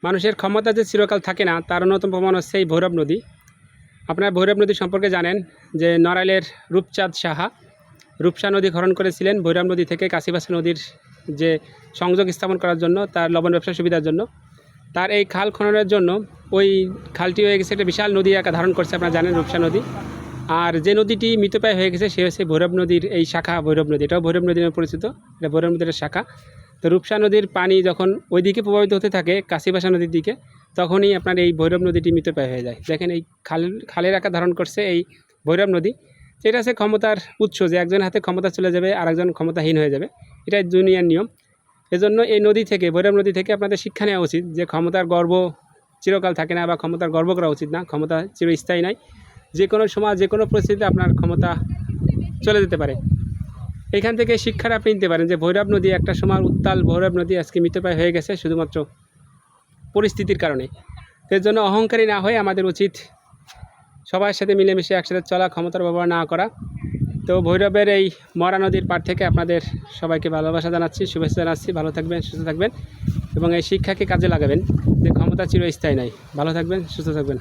মানুষের ক্ষমতা যে চিরকাল থাকে না তার অন্যতম প্রমাণ হচ্ছে এই ভৈরব নদী। আপনারা ভৈরব নদী সম্পর্কে জানেন যে নড়াইলের রূপচাঁদ সাহা রূপসা নদী খনন করেছিলেন ভৈরব নদী থেকে কাশিবাসা নদীর যে সংযোগ স্থাপন করার জন্য, তার লবণ ব্যবসা সুবিধার জন্য। তার এই খাল খননের জন্য ওই খালটি হয়ে গেছে একটা বিশাল নদী আকার ধারণ করছে, আপনারা জানেন রূপসা নদী। আর যে নদীটি মৃতপ্রায় হয়ে গেছে সে হচ্ছে ভৈরব নদীর এই শাখা ভৈরব নদী, এটাও ভৈরব নদী নামে পরিচিত, এটা ভৈরব নদীর শাখা। তো রূপসা নদীর পানি যখন ওই দিকে প্রবাহিত হতে থাকে কাশিবাসা নদীর দিকে, তখনই আপনার এই ভৈরব নদীটি মৃতপ্রায় হয়ে যায়। দেখেন এই খালের আকার ধারণ করছে এই ভৈরব নদী। এটা হচ্ছে ক্ষমতার উৎস, যে একজনের হাতে ক্ষমতা চলে যাবে আর একজন ক্ষমতাহীন হয়ে যাবে, এটাই দুনিয়ার নিয়ম। এজন্য এই নদী থেকে, ভৈরব নদী থেকে আপনাদের শিক্ষা নেওয়া উচিত যে ক্ষমতার গর্ব চিরকাল থাকে না, বা ক্ষমতার গর্ব করা উচিত না। ক্ষমতা চিরস্থায়ী নয়, যে কোনো সময় যে কোনো পরিস্থিতিতে আপনার ক্ষমতা চলে যেতে পারে। এখান থেকে শিক্ষাটা আপনি নিতে পারেন যে ভৈরব নদী একটা সময় উত্তাল ভৈরব নদী আজকে মৃতপ্রায় হয়ে গেছে শুধুমাত্র পরিস্থিতির কারণে। এর জন্য অহংকারী না হয়ে আমাদের উচিত সবার সাথে মিলেমিশে একসাথে চলা, ক্ষমতার ব্যবহার না করা। তো ভৈরবের এই মরা নদীর পাড় থেকে আপনাদের সবাইকে ভালোবাসা জানাচ্ছি, শুভেচ্ছা জানাচ্ছি। ভালো থাকবেন, সুস্থ থাকবেন এবং এই শিক্ষাকে কাজে লাগাবেন যে ক্ষমতা চিরস্থায়ী নয়। ভালো থাকবেন, সুস্থ থাকবেন।